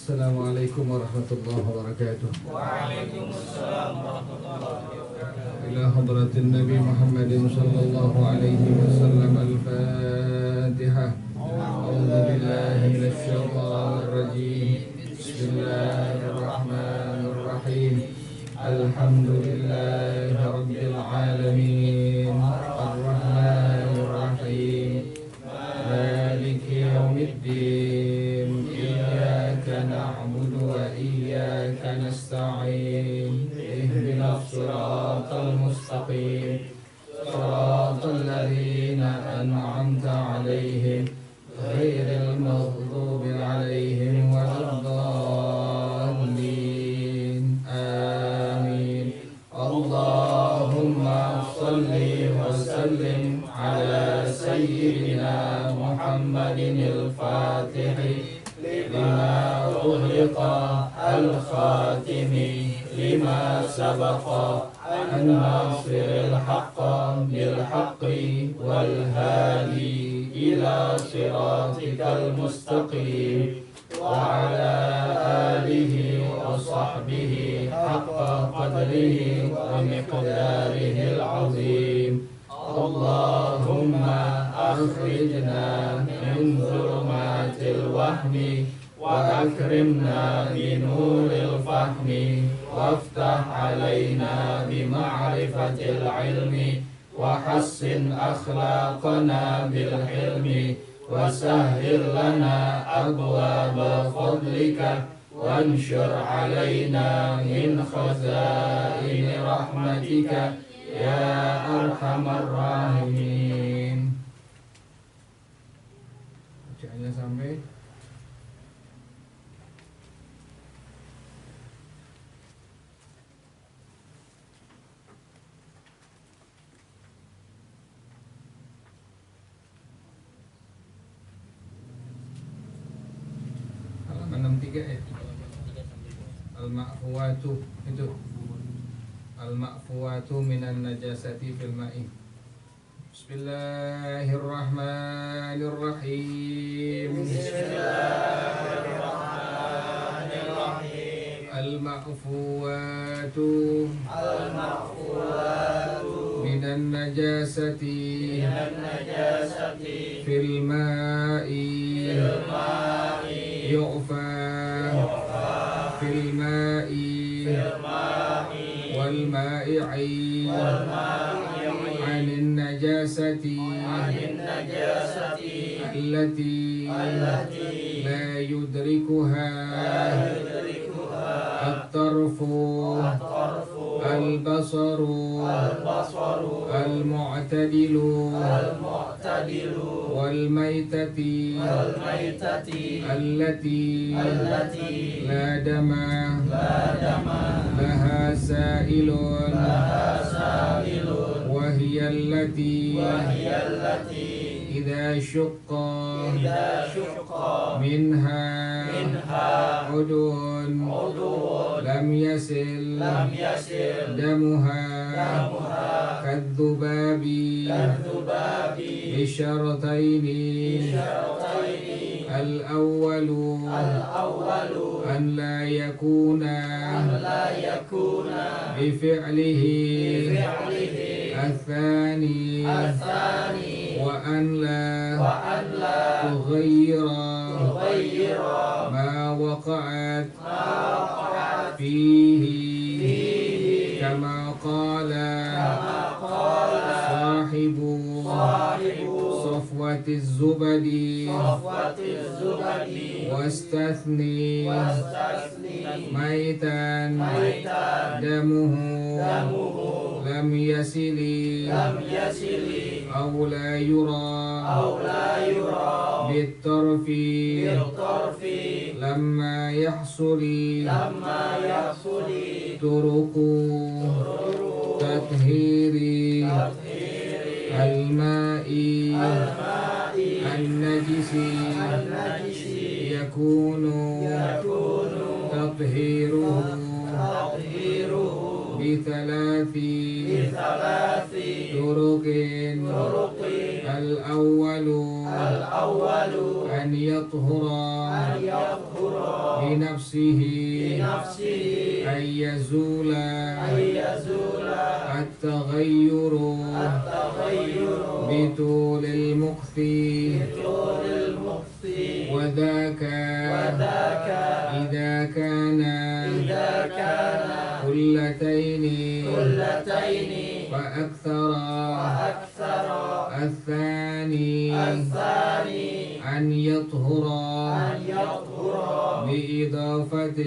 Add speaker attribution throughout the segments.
Speaker 1: Assalamualaikum warahmatullahi wabarakatuh.
Speaker 2: Waalaikumsalam warahmatullahi wabarakatuh.
Speaker 1: Ila hadratin Nabi Muhammadin sallallahu alaihi wasallam al-Fatihah. A'udzu billahi minasy syaithanir rajim. Bismillahirrahmanirrahim. Alhamdulillahi rabbil alamin. Ar-Rahmanir Rahim. Maliki yaumiddin. Iyyaka na'budu wa iyyaka nasta'in. Ihdinas siratal mustaqim. Siratal ladzina an'amta 'alaihim ghairil maghdubi 'alaihim waladdallin. Amin. Allahumma shalli wa sallim ala sayyidina Muhammadin al-Fatih lima ughliqa al-khatimi lima sabaqa an-nasiril haqqa bil haqqi wal hadi ila siratikal mustaqim wa ala alihi wa sahbihi haqqa qadrihi wa miqdarihil azim. Allahumma akhrijna min zulumatil wahmi wa akrimna bi nuril fahmi waftah alaina bi ma'rifatil ilmi wa hassin akhlaqana bil hilmi wa sahhil lana abwaaba fadlika wanshur alaina min khazaini rahmatika ya arhamar rahimin. Bacaannya sampai halaman 63 ya. Al-ma'fuwatu itu al-ma'fuwatu minan najasati fil ma'i. Bismillahirrahmanirrahim.
Speaker 2: Bismillahirrahmanirrahim.
Speaker 1: Al-ma'fuwatu minan najasati fil ma'i yu'fa fil ma'i wal ma'i'i anin najasati allati la yudrikuha at-tarfu al-basaru al-mu'tadilu wal maitati allati la dama laha sa'ilun wa hiya allati idza syaqqa minha udun lam yasil damuha kadzubabi bisharataini al-awwalu an la yakuna bifi'lihi الثاني وأن لا تغير ما وقعت فيه كما قال صاحب صفوة الزبد واستثني ميتا دمه لم يسل أو لا يرى بالطرف لما يحصل طرق تطهير الماء النجس يكون تطهيره بثلاث طرق. الأول أن يطهر بنفسه أن يزول التغير بطول المكث وذاك إذا كان كلتين فأكثر الثاني أن يطهر بإضافة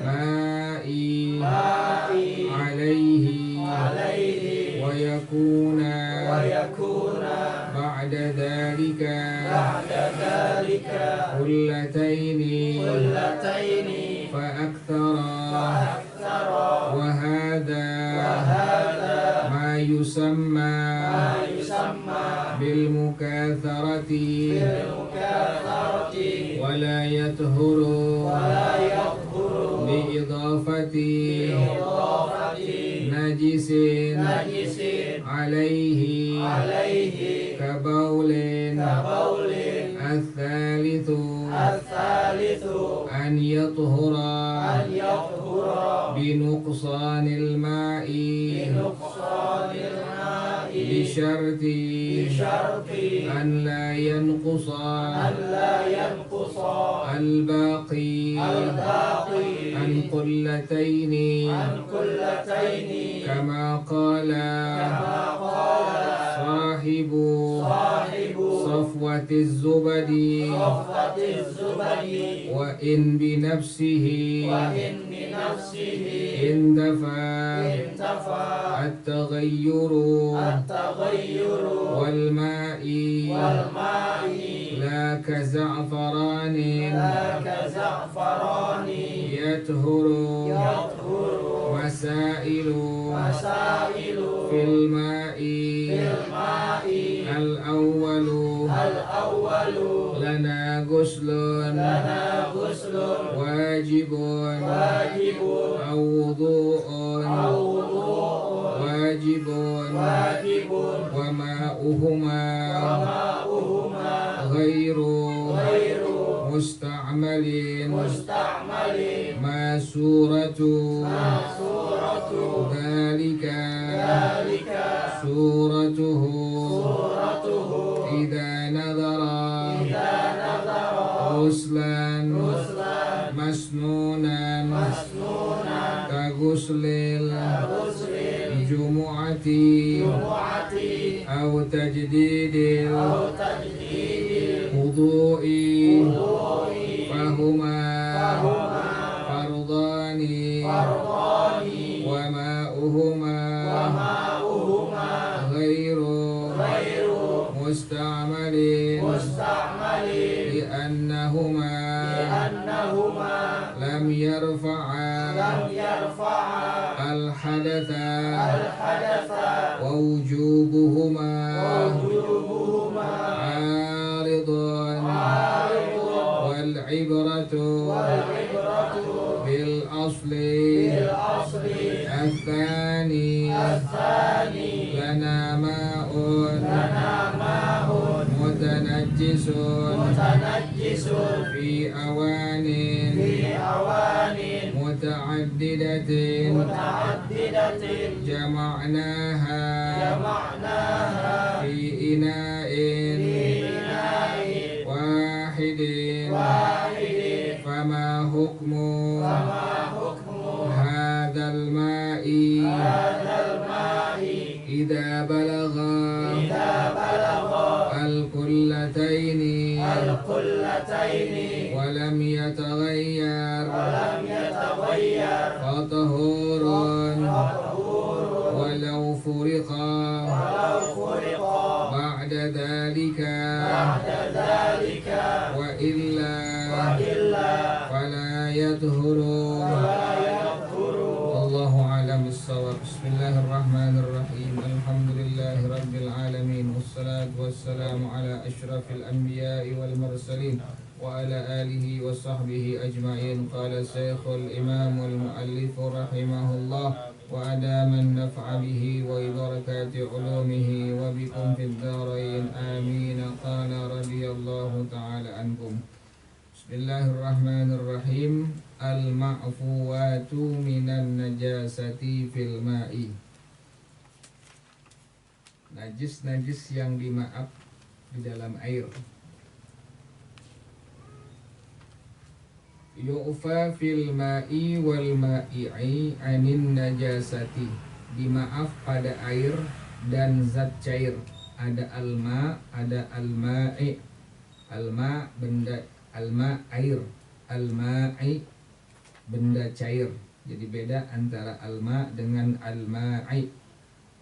Speaker 1: الماء عليه ويكون بعد ذلك كلتين فأكثر وهذا ما يسمى بالمكاثرة ولا يطهر بإضافة نجس عليه كبول الثالث أن يطهر بنقصان الماء بشرط أن لا ينقص الباقي عن قلتين كما قال صاحب صفوة الزبد وإن بنفسه اندفع التغير والماء لا كزعفران يطهر مسائل في الماء الأول لنا غسل واجب أو وضوء واجب وماؤهما غير مستعمل ما سورة ذلك سورته إذا نظر غسلا مسنونا كغسل الجمعة أو تجديد الوضوء فهما فرضان وماؤهما غير مستعمل لأنهما لم يرفعا الحدث ووجوبهما عارض والعبرة بالأصل الثاني لنا ماء متنجس في أوان متعددة جمعناها في إناء واحد فما حكم هذا الماء إذا بلغ القلتين ولم يتغير فطهور ولو فرق بعد ذلك وإلا فلا يطهر. الله أعلم بالصواب. بسم الله الرحمن الرحيم. الحمد لله رب العالمين والصلاة والسلام على أشرف الأنبياء والمرسلين وعلى آله وصحبه أجمعين. قال الشيخ الإمام المؤلف رحمه الله وأدام النفع به وبركات علومه وبكم في الدارين آمين. قال رضي الله تعالى عنكم. بسم الله الرحمن الرحيم. المعفوات من النجاسة في الماء. Najis-najis yang dimaaf di dalam air. Yu'fa fil ma'i wal ma'i'i anin najasati. Dimaaf pada air dan zat cair. Ada alma, ada alma'i. Alma benda, alma air, alma'i benda cair. Jadi beda antara alma dengan alma'i.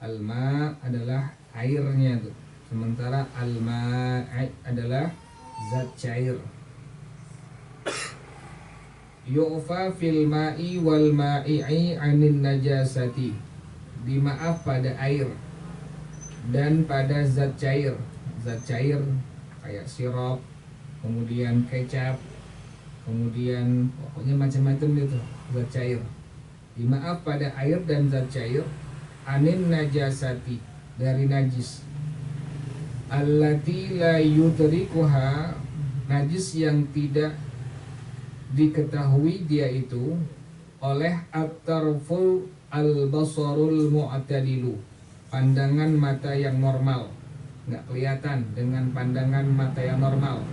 Speaker 1: Alma adalah airnya tuh. Sementara alma'i adalah zat cair. Yu'fa fil ma'i wal ma'i'i anin najasati. Dimaaf pada air dan pada zat cair. Zat cair kayak sirup, kemudian kecap, kemudian pokoknya macam-macam gitu zat cair. Dimaaf pada air dan zat cair anin najasati, dari najis. Allati la yudrikuha, najis yang tidak diketahui dia itu oleh at-tarful al-basarul mu'tadilu, pandangan mata yang normal, nggak kelihatan dengan pandangan mata yang normal.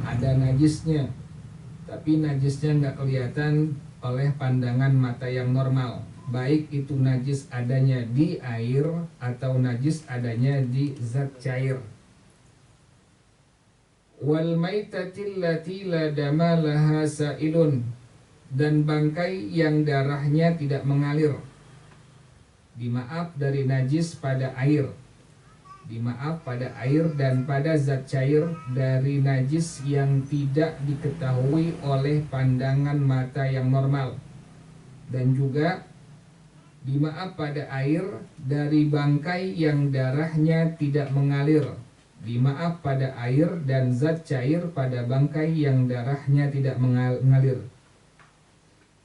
Speaker 1: Ada najisnya, tapi najisnya nggak kelihatan oleh pandangan mata yang normal, baik itu najis adanya di air atau najis adanya di zat cair. Wal maitatil lati la dama laha sa'ilun, dan bangkai yang darahnya tidak mengalir. Dimaaf dari najis pada air. Dimaaf pada air dan pada zat cair dari najis yang tidak diketahui oleh pandangan mata yang normal. Dan juga dimaaf pada air dari bangkai yang darahnya tidak mengalir. Dimaaf pada air dan zat cair pada bangkai yang darahnya tidak mengalir.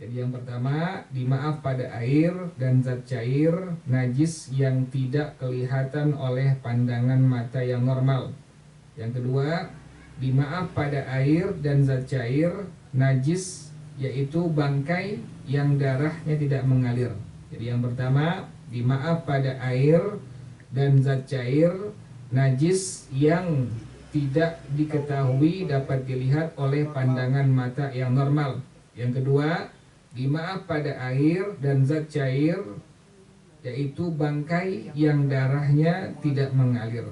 Speaker 1: Jadi yang pertama, dimaaf pada air dan zat cair najis yang tidak kelihatan oleh pandangan mata yang normal. Yang kedua, dimaaf pada air dan zat cair najis yaitu bangkai yang darahnya tidak mengalir. Jadi yang pertama, dimaaf pada air dan zat cair najis yang tidak diketahui dapat dilihat oleh pandangan mata yang normal. Yang kedua, dimaaf pada air dan zat cair yaitu bangkai yang darahnya tidak mengalir.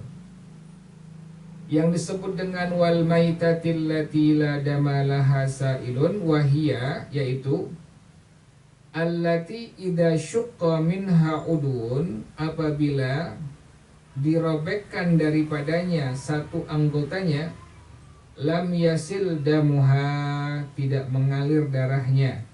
Speaker 1: Yang disebut dengan wal maitatil lati la dama laha sa'ilun wahia, yaitu allati idza syuqqa minha udun, apabila dirobekkan daripadanya satu anggotanya, lam yasil damuha, tidak mengalir darahnya.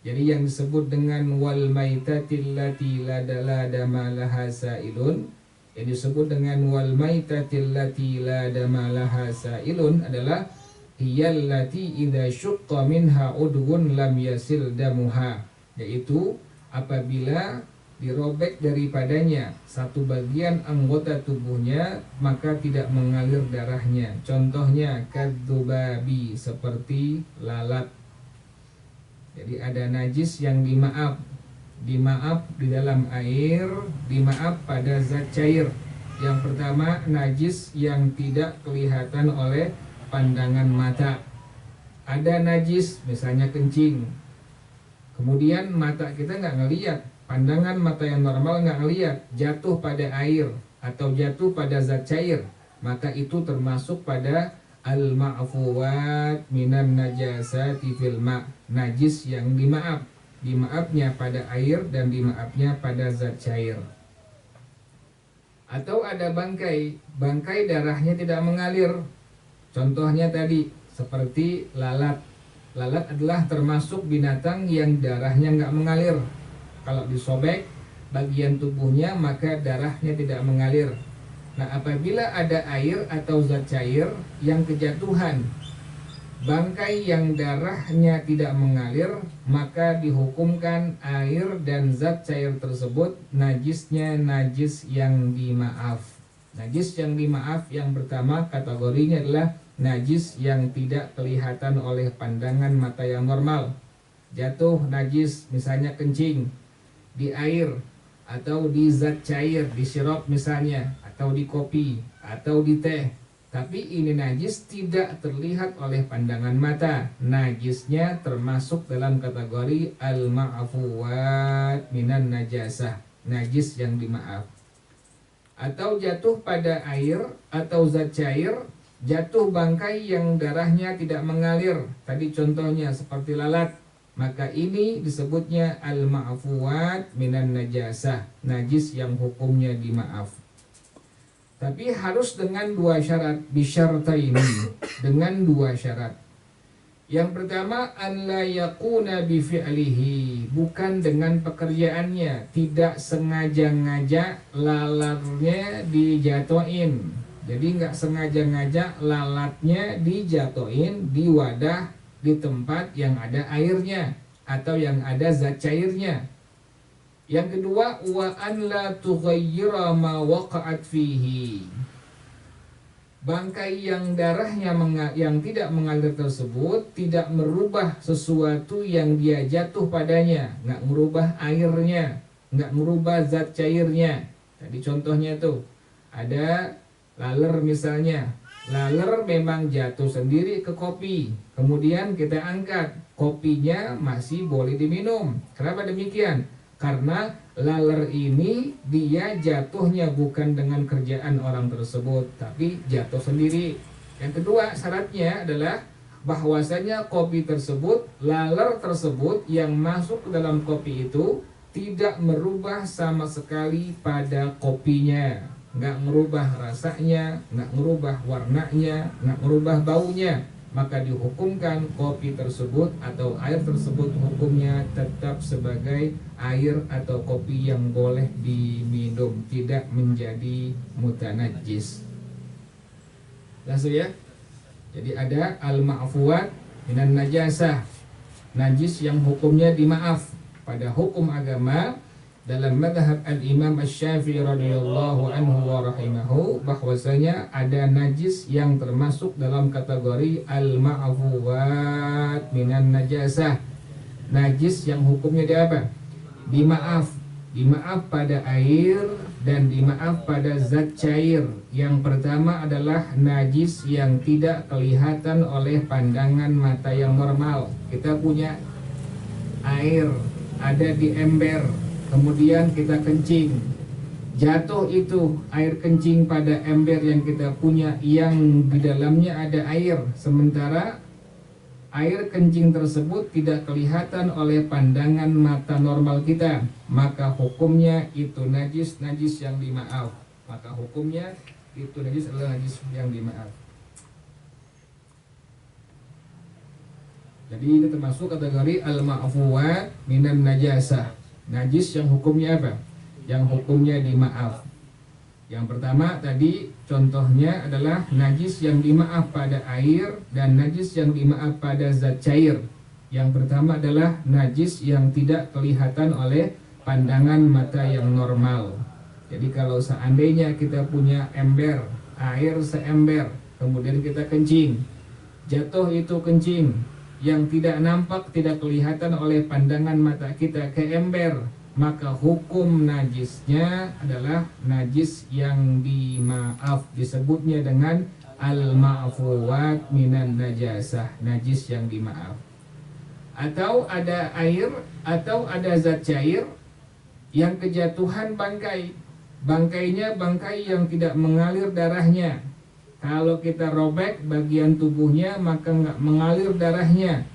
Speaker 1: Jadi yang disebut dengan wal maitatil lati la dama laha sa'ilun, yang disebut dengan wal maitatil lati la dama laha sa'ilun adalah hiyal lati idza syuqqa minha udun lam yasil damuha, yaitu apabila dirobek daripadanya satu bagian anggota tubuhnya maka tidak mengalir darahnya. Contohnya kadzubabi, seperti lalat. Jadi ada najis yang dimaaf. Dimaaf di dalam air, dimaaf pada zat cair. Yang pertama, najis yang tidak kelihatan oleh pandangan mata. Ada najis misalnya kencing, kemudian mata kita nggak ngelihat, pandangan mata yang normal nggak ngelihat, jatuh pada air atau jatuh pada zat cair, maka itu termasuk pada al-ma'fuwat minan najasati fil ma', najis yang dimaaf. Dimaafnya pada air dan dimaafnya pada zat cair. Atau ada bangkai, bangkai darahnya tidak mengalir. Contohnya tadi seperti lalat. Lalat adalah termasuk binatang yang darahnya nggak mengalir. Kalau disobek bagian tubuhnya maka darahnya tidak mengalir. Nah, apabila ada air atau zat cair yang kejatuhan bangkai yang darahnya tidak mengalir, maka dihukumkan air dan zat cair tersebut najisnya najis yang dimaaf. Najis yang dimaaf yang pertama kategorinya adalah najis yang tidak kelihatan oleh pandangan mata yang normal. Jatuh najis misalnya kencing di air atau di zat cair, di sirup misalnya, atau di kopi atau di teh. Tapi ini najis tidak terlihat oleh pandangan mata. Najisnya termasuk dalam kategori al-ma'fuwat minan najasah, najis yang dimaaf. Atau jatuh pada air atau zat cair, jatuh bangkai yang darahnya tidak mengalir. Tadi contohnya seperti lalat. Maka ini disebutnya al-ma'fuwat minan najasah, najis yang hukumnya dimaaf. Tapi harus dengan dua syarat, bisyartaini, dengan dua syarat. Yang pertama, an la yakuna bi fi'lihi, bukan dengan pekerjaannya, tidak sengaja ngajak lalatnya dijatuhin. Jadi nggak sengaja ngajak lalatnya dijatuhin di wadah, di tempat yang ada airnya atau yang ada zat cairnya. Yang kedua, wa an la tughayyira ma waqa'at fihi. Bangkai yang darahnya yang tidak mengalir tersebut tidak merubah sesuatu yang dia jatuh padanya, nggak merubah airnya, nggak merubah zat cairnya. Tadi contohnya tuh ada laler misalnya. Laler memang jatuh sendiri ke kopi, kemudian kita angkat, kopinya masih boleh diminum. Kenapa demikian? Karena laler ini dia jatuhnya bukan dengan kerjaan orang tersebut, tapi jatuh sendiri. Yang kedua syaratnya adalah bahwasanya kopi tersebut, laler tersebut yang masuk ke dalam kopi itu tidak merubah sama sekali pada kopinya. Nggak merubah rasanya, nggak merubah warnanya, nggak merubah baunya. Maka dihukumkan kopi tersebut atau air tersebut hukumnya tetap sebagai air atau kopi yang boleh diminum, tidak menjadi mutanajjis. Langsung ya. Jadi ada al-ma'fuwat minan najasah, najis yang hukumnya dimaaf. Pada hukum agama dalam madhab al-Imam Asy-Syafi'i radhiyallahu anhu wa rahimahu, bahwasanya ada najis yang termasuk dalam kategori al-ma'fuwat minan najasah, najis yang hukumnya dia apa? Dimaaf. Dimaaf pada air dan dimaaf pada zat cair. Yang pertama adalah najis yang tidak kelihatan oleh pandangan mata yang normal. Kita punya air ada di ember, kemudian kita kencing, jatuh itu air kencing pada ember yang kita punya yang di dalamnya ada air, sementara air kencing tersebut tidak kelihatan oleh pandangan mata normal kita, maka hukumnya itu najis yang dimaaf. Maka hukumnya itu najis adalah najis yang dimaaf. Jadi ini termasuk kategori al-ma'fuwat minan najasah, najis yang hukumnya apa? Yang hukumnya dimaaf. Yang pertama tadi contohnya adalah najis yang dimaaf pada air dan najis yang dimaaf pada zat cair. Yang pertama adalah najis yang tidak kelihatan oleh pandangan mata yang normal. Jadi kalau seandainya kita punya ember, air seember, kemudian kita kencing, jatuh itu kencing yang tidak nampak, tidak kelihatan oleh pandangan mata kita ke ember, maka hukum najisnya adalah najis yang dimaaf. Disebutnya dengan al-ma'fuwat minan najasah, najis yang dimaaf. Atau ada air atau ada zat cair yang kejatuhan bangkai, bangkainya bangkai yang tidak mengalir darahnya. Kalau kita robek bagian tubuhnya maka nggak mengalir darahnya,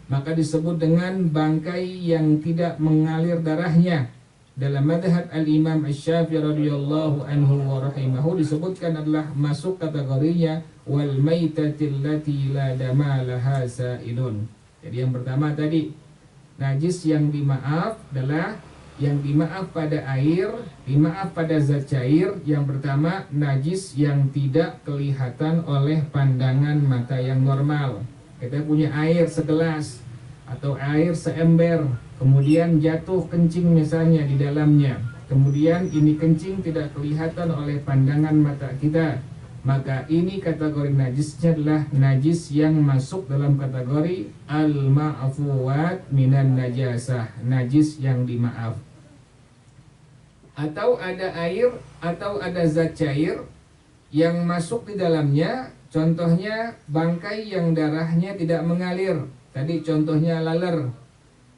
Speaker 1: maka disebut dengan bangkai yang tidak mengalir darahnya. Dalam madhab al-Imam Asy-Syafi'i radhiyallahu anhu wa rahimahu disebutkan adalah masuk kategorinya wal maitatil lati la dama laha sa'ilun. Jadi yang pertama tadi najis yang dimaaf adalah yang dimaaf pada air, dimaaf pada zat cair. Yang pertama najis yang tidak kelihatan oleh pandangan mata yang normal. kita punya air segelas atau air seember, kemudian jatuh kencing misalnya di dalamnya, kemudian ini kencing tidak kelihatan oleh pandangan mata kita, maka ini kategori najisnya adalah najis yang masuk dalam kategori al-ma'fuwat minan najasah, najis yang dimaaf. Atau ada air atau ada zat cair yang masuk di dalamnya, contohnya bangkai yang darahnya tidak mengalir, tadi contohnya laler,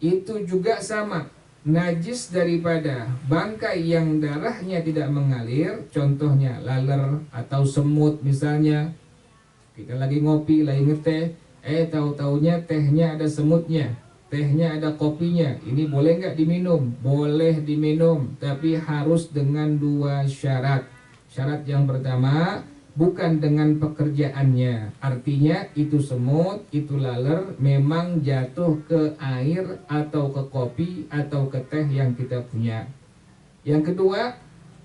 Speaker 1: itu juga sama, najis daripada bangkai yang darahnya tidak mengalir, contohnya laler atau semut misalnya. Kita lagi ngopi, lagi ngeteh, tahu-taunya tehnya ada semutnya, tehnya ada kopinya. Ini boleh nggak diminum? Boleh diminum, tapi harus dengan 2 syarat. Syarat yang pertama, bukan dengan pekerjaannya. Artinya itu semut, itu laler memang jatuh ke air atau ke kopi atau ke teh yang kita punya. Yang kedua,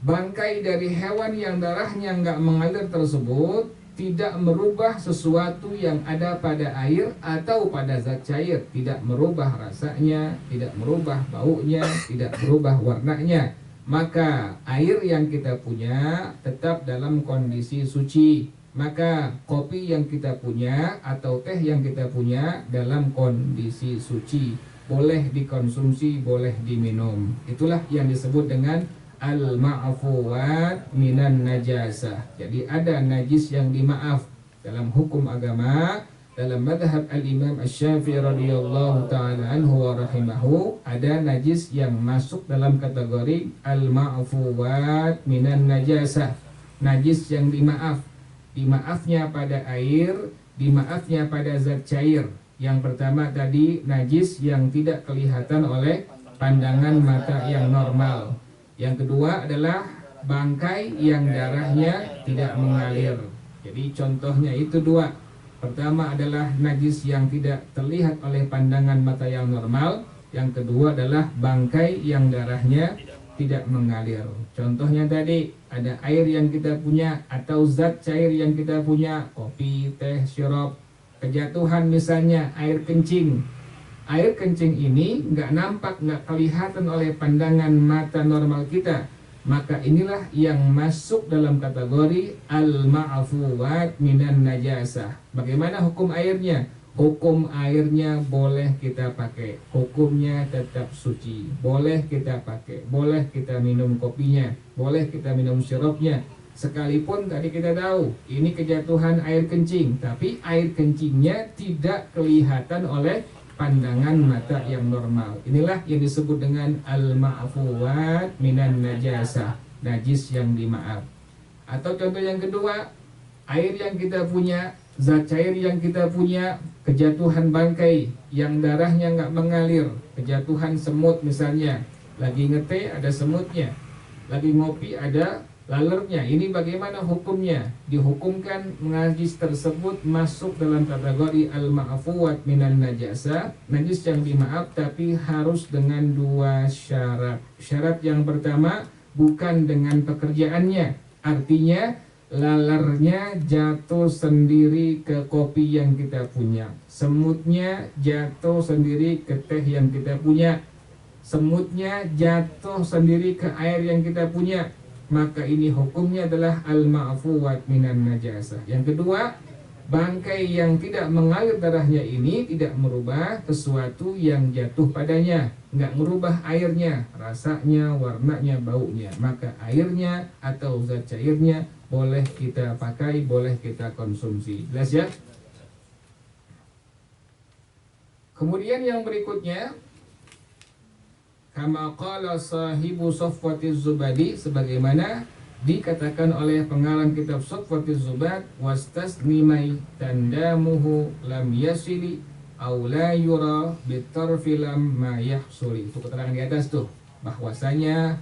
Speaker 1: bangkai dari hewan yang darahnya nggak mengalir tersebut tidak merubah sesuatu yang ada pada air atau pada zat cair, tidak merubah rasanya, tidak merubah baunya, tidak merubah warnanya, maka air yang kita punya tetap dalam kondisi suci. Maka kopi yang kita punya atau teh yang kita punya dalam kondisi suci, boleh dikonsumsi, boleh diminum. Itulah yang disebut dengan al-ma'fuwat minan najasah. Jadi ada najis yang dimaaf dalam hukum agama. Dalam madhab al-imam asy-Syafi'i radhiyallahu ta'ala anhu wa rahimahu, ada najis yang masuk dalam kategori al-ma'fuwat minan najasah, najis yang dimaaf. Dimaafnya pada air, dimaafnya pada zat cair. Yang pertama tadi najis yang tidak kelihatan oleh pandangan mata yang normal. Yang kedua adalah bangkai yang darahnya tidak mengalir. Jadi contohnya itu 2. Pertama adalah najis yang tidak terlihat oleh pandangan mata yang normal. Yang kedua adalah bangkai yang darahnya tidak mengalir. Contohnya tadi ada air yang kita punya atau zat cair yang kita punya, kopi, teh, sirup, kejatuhan misalnya air kencing. Air kencing ini nggak nampak, nggak kelihatan oleh pandangan mata normal kita, maka inilah yang masuk dalam kategori al-ma'fuwat minan najasah. Bagaimana hukum airnya? Hukum airnya boleh kita pakai, hukumnya tetap suci, boleh kita pakai, boleh kita minum kopinya, boleh kita minum sirupnya. Sekalipun tadi kita tahu ini kejatuhan air kencing, tapi air kencingnya tidak kelihatan oleh pandangan mata yang normal. Inilah yang disebut dengan al-ma'fuwat minan najasah, najis yang dimaaf. Atau contoh yang kedua, air yang kita punya, zat cair yang kita punya, kejatuhan bangkai yang darahnya nggak mengalir, kejatuhan semut misalnya, lagi ngeteh ada semutnya, lagi ngopi ada lalernya. Ini bagaimana hukumnya? Dihukumkan najis tersebut masuk dalam kategori al-ma'fuwat minan najasah, najis yang dimaaf, tapi harus dengan 2 syarat. Syarat yang pertama, bukan dengan pekerjaannya. Artinya lalernya jatuh sendiri ke kopi yang kita punya, semutnya jatuh sendiri ke teh yang kita punya, semutnya jatuh sendiri ke air yang kita punya, maka ini hukumnya adalah al-ma'fuwat minan najasah. Yang kedua, bangkai yang tidak mengalir darahnya ini tidak merubah sesuatu yang jatuh padanya, nggak merubah airnya, rasanya, warnanya, baunya, maka airnya atau zat cairnya boleh kita pakai, boleh kita konsumsi. Jelas ya? Kemudian yang berikutnya, kama qala sahibu Safwatiz Zubadi, sebagaimana dikatakan oleh pengarang kitab Safwatiz Zubad, wastasnimai tandamuhu lam yasili aw la yura bitarfilam ma yahsuli. Itu keterangan di atas tuh, bahwasanya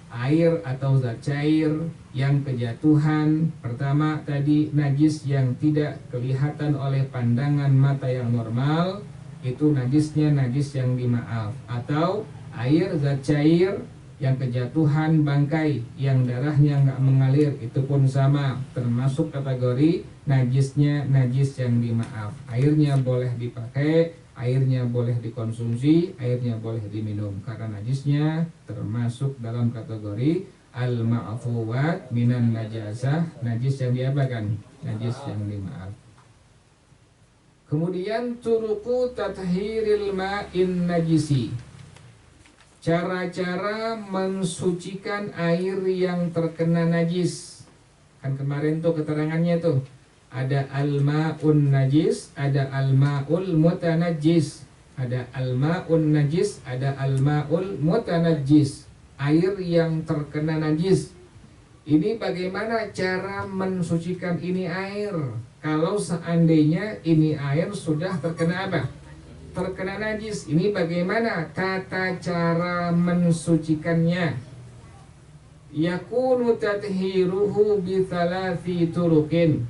Speaker 1: air atau zat cair yang kejatuhan pertama tadi najis yang tidak kelihatan oleh pandangan mata yang normal, itu najisnya najis yang dimaaf. Atau air zat cair yang kejatuhan bangkai, yang darahnya nggak mengalir, itu pun sama, termasuk kategori najisnya najis yang dimaaf. Airnya boleh dipakai, airnya boleh dikonsumsi, airnya boleh diminum, karena najisnya termasuk dalam kategori al-ma'fuwat minan najasah, najis yang diapakan, najis yang dimaaf. Kemudian turuku tathhiril ma'in najisi, cara-cara mensucikan air yang terkena najis. Kan kemarin tuh keterangannya tuh ada al-ma'un najis, ada al-ma'ul mutanajjis, ada al-ma'un najis, ada al-ma'ul mutanajjis, air yang terkena najis. Ini bagaimana cara mensucikan ini air? Kalau seandainya ini air sudah terkena apa? Terkena najis, ini bagaimana tata cara mensucikannya? Yakunu tathiruhu bi thalathi turukin,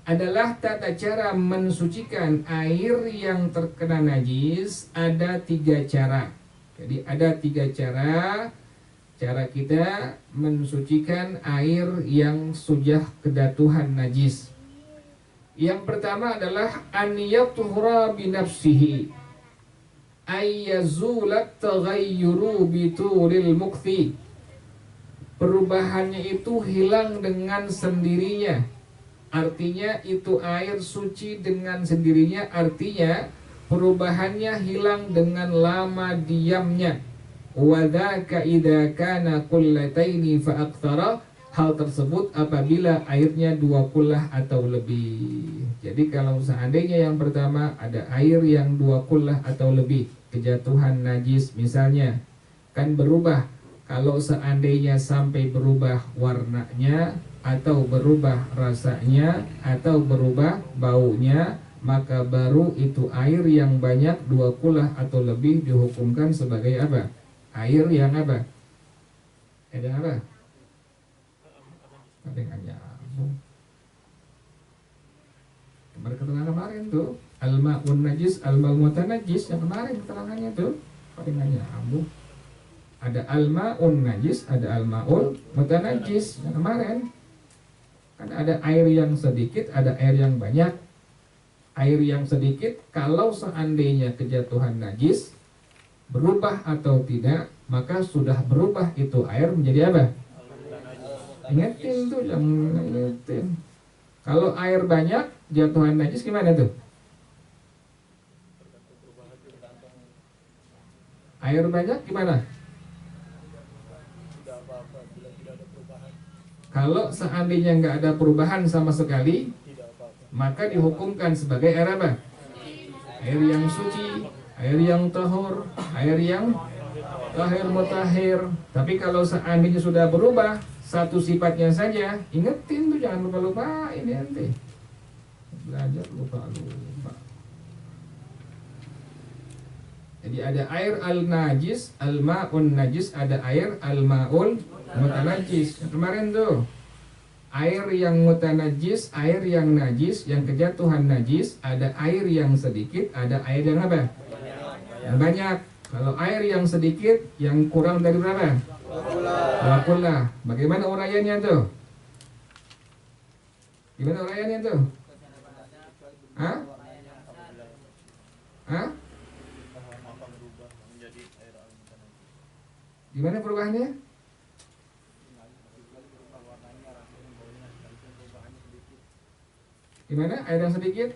Speaker 1: adalah tata cara mensucikan air yang terkena najis ada 3 cara. Jadi ada 3 cara kita mensucikan air yang sudah kedatuhan najis. Yang pertama adalah an yatuhra bi nafsihi, ay yazulat taghayyuru bi turil mukthi, perubahannya itu hilang dengan sendirinya. Artinya itu air suci dengan sendirinya, artinya perubahannya hilang dengan lama diamnya. Wa dzaka idza kana qullataini fa aktsara, hal tersebut apabila airnya 2 kullah atau lebih. Jadi kalau seandainya yang pertama ada air yang 2 kullah atau lebih, kejatuhan najis misalnya, kan berubah. Kalau seandainya sampai berubah warnanya, atau berubah rasanya, atau berubah baunya, maka baru itu air yang banyak 2 kullah atau lebih dihukumkan sebagai apa? Air yang apa? Ada apa? Ada yang nyambung. Kemarin tuh al-ma'un najis, al-ma'ul mutanajjis, yang kemarin keterangannya tuh pada nggak nyambung. Ada al-ma'un najis, ada al-ma'ul mutanajjis yang kemarin. Kan ada air yang sedikit, ada air yang banyak. Air yang sedikit kalau seandainya kejatuhan najis berubah atau tidak, maka sudah berubah itu air menjadi apa? Ingetin tuh, jangan ingetin. Kalau air banyak jatuhan najis gimana tuh? Air banyak gimana? Kalau seandainya nggak ada perubahan sama sekali, maka dihukumkan sebagai air apa? Air yang suci, air yang tahur, air yang tahir mutahhir. Tapi kalau seandainya sudah berubah satu sifatnya saja, ingetin tuh, jangan lupa-lupa ini nanti. Belajar lupa-lupa. Jadi ada air al-najis, al-ma'un najis, ada air al-ma'ul mutanajjis. Yang kemarin tuh air yang mutanajjis, air yang najis, yang kejatuhan najis, ada air yang sedikit, ada air yang apa? Yang banyak. Kalau air yang sedikit, yang kurang dari berapa? 2 kullah. Bagaimana uraiannya tuh? Gimana uraiannya tuh? Hah? Hah? Gimana perubahannya? Gimana air yang sedikit?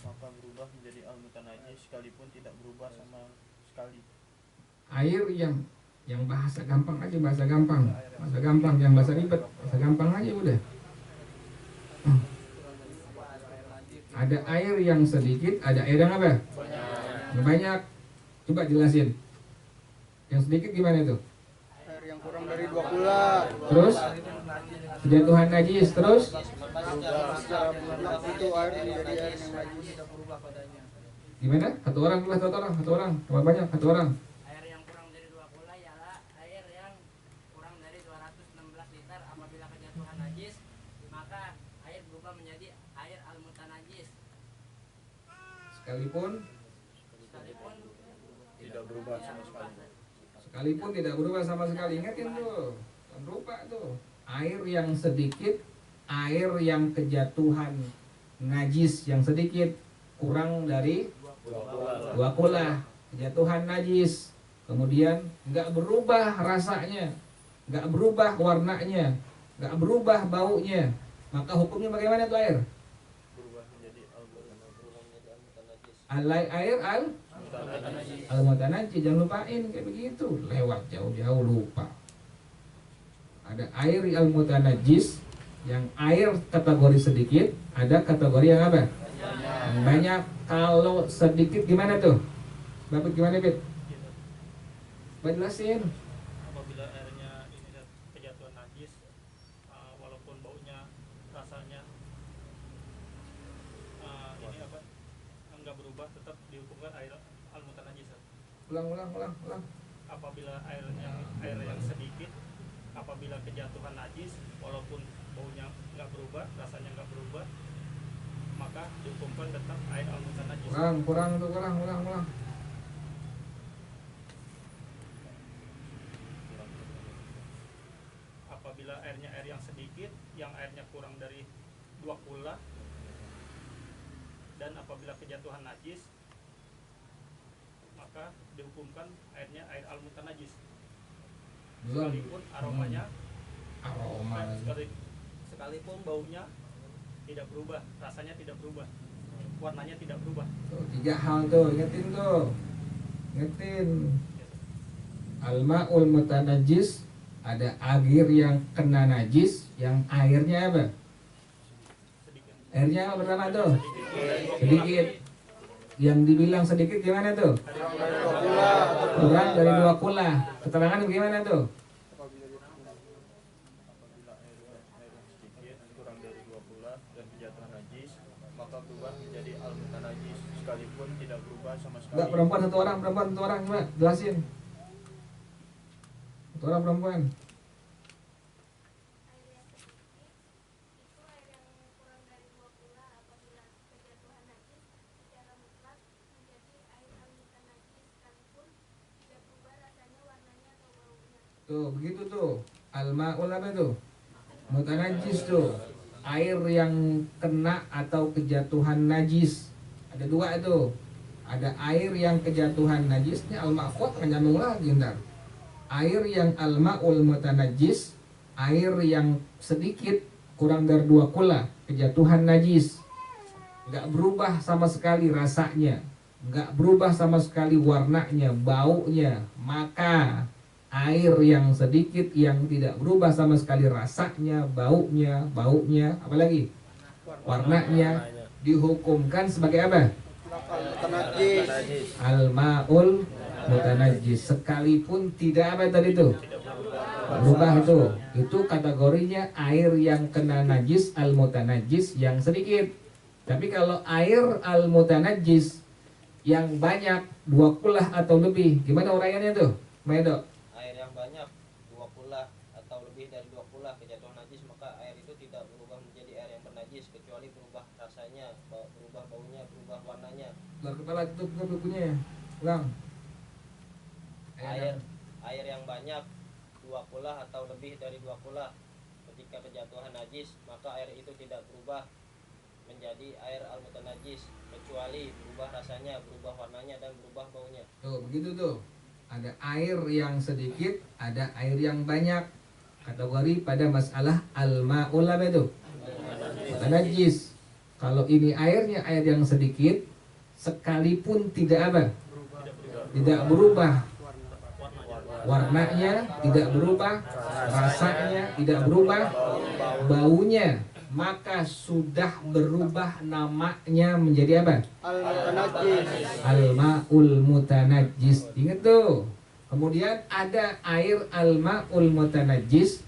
Speaker 2: Maka berubah menjadi al-mutanajjis sekalipun tidak berubah sama sekali.
Speaker 1: Air yang bahasa gampang aja, bahasa gampang, yang bahasa ribet, bahasa gampang aja udah. Ada air yang sedikit, ada air yang apa? Yang banyak. Coba jelasin. Yang sedikit gimana itu?
Speaker 3: Air yang kurang dari 2 kullah.
Speaker 1: Terus kejatuhan najis, terus
Speaker 3: Itu air menjadi air yang najis.
Speaker 1: gimana? Satu orang, tambah banyak, satu orang.
Speaker 4: Air yang kurang dari 2 kullah ialah air yang kurang dari 216 liter. Apabila kejatuhan najis, maka air berubah menjadi air al-mutanajjis.
Speaker 1: Sekalipun
Speaker 2: Tidak berubah sama sekali.
Speaker 1: Sekalipun tidak berubah sama sekali. Ingatin tuh, jangan lupa tuh. Air yang sedikit, air yang kejatuhan najis yang sedikit, kurang dari 2 kula, kejatuhan najis. Kemudian nggak berubah rasanya, nggak berubah warnanya, nggak berubah baunya, maka hukumnya bagaimana tuh air?
Speaker 2: Berubah menjadi
Speaker 1: Air al-mutanajjis. Jangan lupain kayak begitu. Lewat jauh-jauh lupa. Ada air al-mutanajjis yang air kategori sedikit, ada kategori yang apa? Yang banyak. Kalau sedikit gimana tuh? Bapak gimana, Bit? Jelasin.
Speaker 5: Apabila airnya ini kejatuhan najis, walaupun baunya, rasanya ini apa enggak berubah, tetap dihukumkan air al-mutanajjis.
Speaker 1: Ulang.
Speaker 5: Apabila air yang sedikit, apabila kejatuhan najis, walaupun baunya enggak berubah, rasanya enggak berubah, maka dihukumkan tetap air al-mutanajjis.
Speaker 1: Kurang.
Speaker 5: Apabila airnya air yang sedikit, yang airnya kurang dari 2 kula, dan apabila kejatuhan najis, maka dihukumkan airnya air al-mutanajjis. Sekalipun aromanya, sekalipun baunya tidak berubah, rasanya tidak berubah, warnanya tidak berubah.
Speaker 1: Tuh, 3 hal tuh, ingetin tuh. Al-ma'ul mutanajjis, ada air yang kena najis, yang airnya apa? Airnya apa pertama tuh? Sedikit. Yang dibilang sedikit gimana tuh? Kurang dari 2 kula. Keterangan gimana tuh?
Speaker 2: apabila air yang sedikit kurang dari 2 kula dan kejatuhan najis, maka berubah menjadi al-mutanajjis sekalipun tidak berubah sama sekali.
Speaker 1: Enggak, perempuan satu orang, Mbak. Jelasin. Satu orang perempuan. Tuh, begitu tuh. Al-ma'ul apa tuh? Mutanajjis tuh. Air yang kena atau kejatuhan najis. Ada 2 tuh. Ada air yang kejatuhan najisnya al-ma'fud, menyambung lagi ntar. Air yang al-ma'ul mutanajjis, air yang sedikit kurang dari 2 kula, kejatuhan najis. Enggak berubah sama sekali rasanya, enggak berubah sama sekali warnanya, baunya, maka air yang sedikit yang tidak berubah sama sekali rasanya, baunya, apalagi warnanya, dihukumkan sebagai apa? Al-ma'ul mutanajjis, sekalipun tidak apa tadi itu? Berubah itu kategorinya air yang kena najis al-mutanajjis yang sedikit. Tapi kalau air al-mutanajjis yang banyak 2 kulah atau lebih, gimana uraiannya tuh? Medo?
Speaker 6: Air yang banyak 2 kula atau lebih dari 2 kula kejatuhan najis, maka air itu tidak berubah menjadi air yang bernajis kecuali berubah rasanya, berubah baunya, berubah warnanya.
Speaker 1: Luar kepala tutup bukunya ya. Ulang.
Speaker 6: Air yang banyak 2 kula atau lebih dari 2 kula ketika kejatuhan najis, maka air itu tidak berubah menjadi air al-mutanajjis kecuali berubah rasanya, berubah warnanya, dan berubah baunya.
Speaker 1: Tuh, begitu tuh. Ada air yang sedikit, ada air yang banyak. Kategori pada masalah al-ma'ul apa itu? Mutanajjis. Kalau ini airnya air yang sedikit, sekalipun tidak apa? Tidak berubah warnanya, tidak berubah rasanya, tidak berubah baunya, maka sudah berubah namanya menjadi apa? Al-ma'ul mutanajjis. Ingat tuh. Kemudian ada air al-ma'ul mutanajjis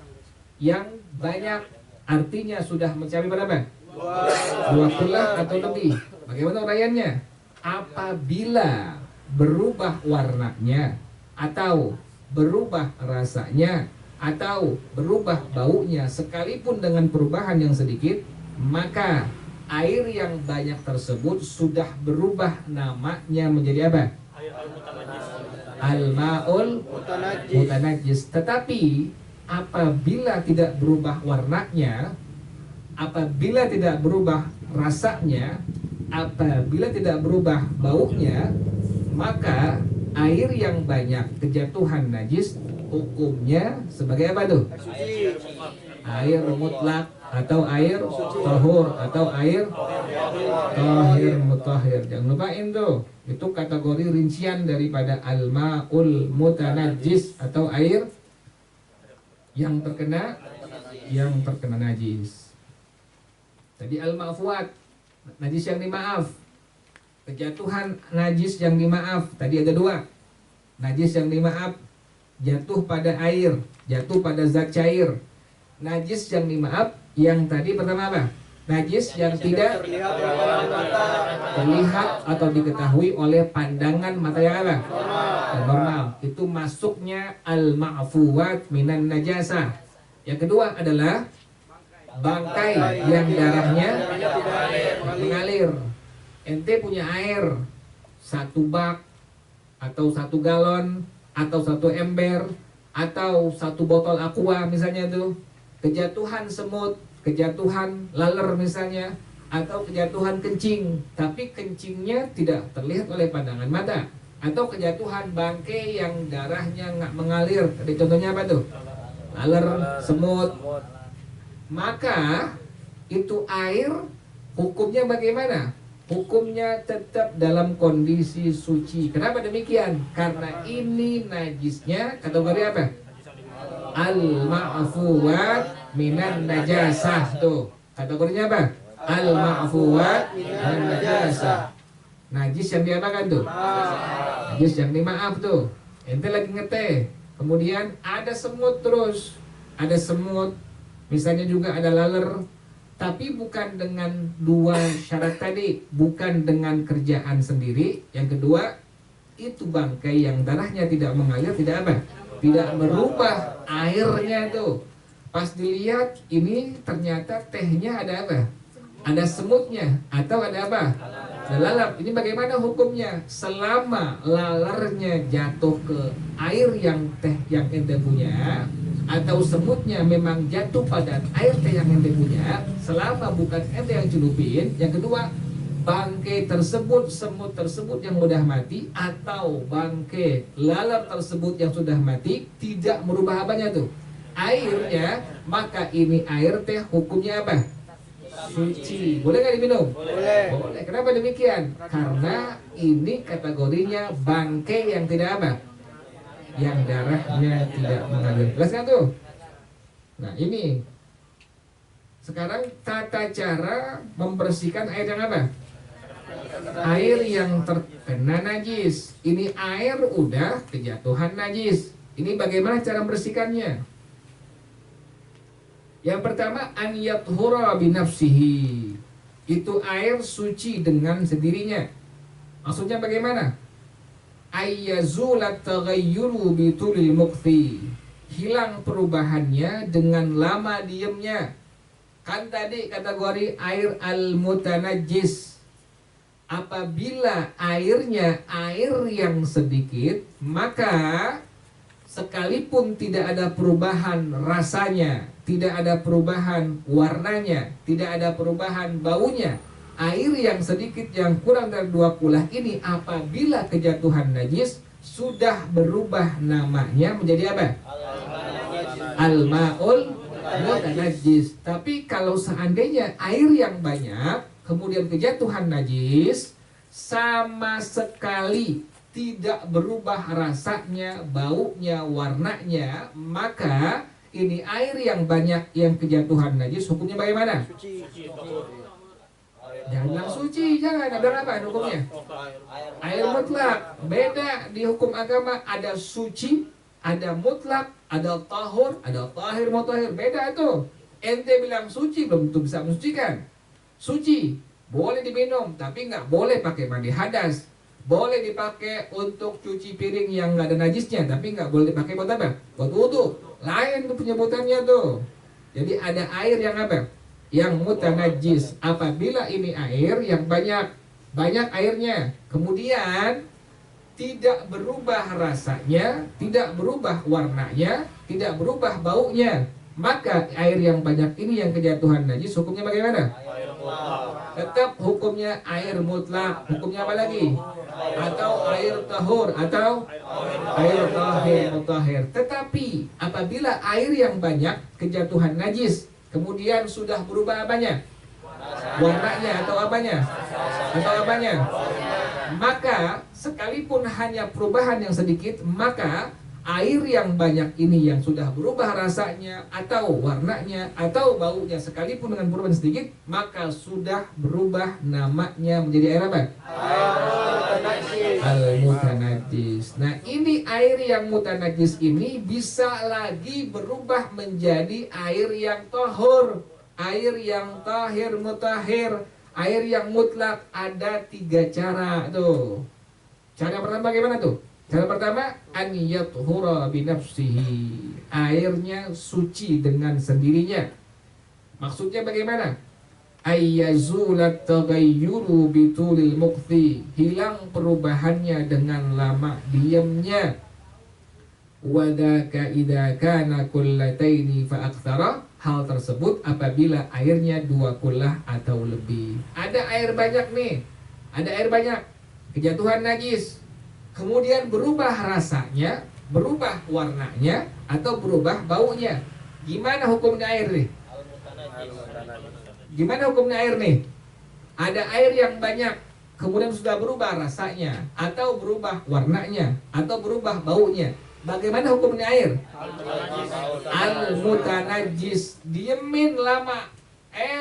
Speaker 1: yang banyak, artinya sudah mencapai berapa? 2 kula atau lebih. Bagaimana uraiannya? Apabila berubah warnanya, atau berubah rasanya, atau berubah baunya, sekalipun dengan perubahan yang sedikit, maka air yang banyak tersebut sudah berubah namanya menjadi apa?
Speaker 5: Air al-mutanajjis.
Speaker 1: Al-ma'ul mutanajjis. Tetapi apabila tidak berubah warnanya, apabila tidak berubah rasanya, apabila tidak berubah baunya, maka air yang banyak kejatuhan najis hukumnya sebagai apa tuh? Air mutlak atau air tahur atau air tahir mutahhir. Jangan lupain tuh, itu kategori rincian daripada al-ma'ul mutanajjis atau air yang terkena najis. Tadi al-ma'fuat, najis yang dimaaf. Kejatuhan najis yang dimaaf, tadi ada dua. Najis yang dimaaf jatuh pada air, jatuh pada zat cair. Najis yang dimaaf yang tadi pertama apa? Najis yang tidak terlihat atau diketahui oleh pandangan mata yang apa? Normal. Itu masuknya al-ma'fuwat minan najasah. Yang kedua adalah bangkai yang darahnya mengalir. Ente punya air 1 bak atau 1 galon atau 1 ember atau 1 botol aqua misalnya tuh, kejatuhan semut, kejatuhan laler misalnya, atau kejatuhan kencing, tapi kencingnya tidak terlihat oleh pandangan mata, atau kejatuhan bangkai yang darahnya nggak mengalir. Tadi contohnya apa tuh? Laler, semut. Maka itu air hukumnya bagaimana? Hukumnya tetap dalam kondisi suci. Kenapa demikian? Karena ini najisnya kategori apa? Al-ma'fuwat minan najasah. Tuh, kategorinya apa? Al-ma'fuwat minan najasah. Najis yang diapakan tuh? Najis yang dimaaf tuh. Ente lagi ngeteh, kemudian ada semut terus. Ada semut, misalnya juga ada laler, tapi bukan dengan 2 syarat tadi, bukan dengan kerjaan sendiri. Yang kedua, itu bangkai yang darahnya tidak mengalir, tidak apa? Tidak merubah airnya tuh. Pas dilihat ini ternyata tehnya ada apa? Ada semutnya atau ada apa? Ada lalap. Ini bagaimana hukumnya? Selama lalernya jatuh ke air yang teh yang ente punya, atau semutnya memang jatuh pada air teh yang ente punya, selama bukan ente yang celupin. Yang kedua, bangkai tersebut, semut tersebut yang sudah mati, atau bangkai lalat tersebut yang sudah mati tidak merubah apanya tuh? Airnya. Maka ini air teh hukumnya apa? Suci. Boleh nggak diminum? Boleh. Kenapa demikian? Karena ini kategorinya bangkai yang tidak apa? Yang darahnya tidak mengalir. Jelas kan tuh? Nah ini sekarang tata cara membersihkan air yang apa? Air yang terkena najis. Ini air udah kejatuhan najis. Ini bagaimana cara membersihkannya? Yang pertama, an yathura binafsihi. Itu air suci dengan sendirinya. Maksudnya bagaimana? Ayyazulat taghayyuru bitulil mukthi. Hilang perubahannya dengan lama diamnya. Kan tadi kategori air al-mutanajjis. Apabila airnya air yang sedikit, maka sekalipun tidak ada perubahan rasanya, tidak ada perubahan warnanya, tidak ada perubahan baunya, air yang sedikit yang kurang dari 2 kulah ini apabila kejatuhan najis sudah berubah namanya menjadi apa? Al-ma'ul mutanajjis. Tapi kalau seandainya air yang banyak kemudian kejatuhan najis, sama sekali tidak berubah rasanya, baunya, warnanya, maka ini air yang banyak yang kejatuhan najis hukumnya bagaimana? Jangan bilang suci, jangan. Ada apa hukumnya? Air mutlak. Beda di hukum agama, ada suci, ada mutlak, ada tahur, ada tahir, mutahhir. Beda tuh. Ente bilang suci belum tentu bisa mensucikan. Suci boleh diminum, tapi nggak boleh pakai mandi hadas. Boleh dipakai untuk cuci piring yang nggak ada najisnya, tapi nggak boleh dipakai buat apa? Buat wudu. Lain tuh penyebutannya tuh. Jadi ada air yang apa? Yang mutanajjis. Apabila ini air yang banyak airnya, kemudian tidak berubah rasanya, tidak berubah warnanya, tidak berubah baunya, maka air yang banyak ini yang kejatuhan najis hukumnya bagaimana?
Speaker 2: Air mutlak.
Speaker 1: Tetap hukumnya air mutlak. Hukumnya apa lagi? Atau air tahur, atau air tahir mutahhir. Tetapi apabila air yang banyak kejatuhan najis, kemudian sudah berubah apanya? Warnanya atau apanya? Atau apanya? Maka sekalipun hanya perubahan yang sedikit, maka air yang banyak ini yang sudah berubah rasanya atau warnanya atau baunya, sekalipun dengan perubahan sedikit, maka sudah berubah namanya menjadi air apa? Al-mutanajjis. Nah, ini air yang mutanajjis ini bisa lagi berubah menjadi air yang tahur, air yang tahir mutahhir, air yang mutlak. Ada 3 cara tuh. Cara pertama bagaimana tuh? Cara pertama, an yathura binafsihi. Airnya suci dengan sendirinya. Maksudnya bagaimana? Ayyazulat taghayyuru bitulil muqti. Hilang perubahannya dengan lama diamnya. Wadaka idza kana kullataini fa aktsara. Hal tersebut apabila airnya 2 kullah atau lebih. Ada air banyak nih. Ada air banyak. Kejatuhan najis. Kemudian berubah rasanya, berubah warnanya, atau berubah baunya. Gimana hukumnya air nih? Gimana hukumnya air nih? Ada air yang banyak, kemudian sudah berubah rasanya, atau berubah warnanya, atau berubah baunya. Bagaimana hukumnya air? Al-mutanajjis. Diemin lama.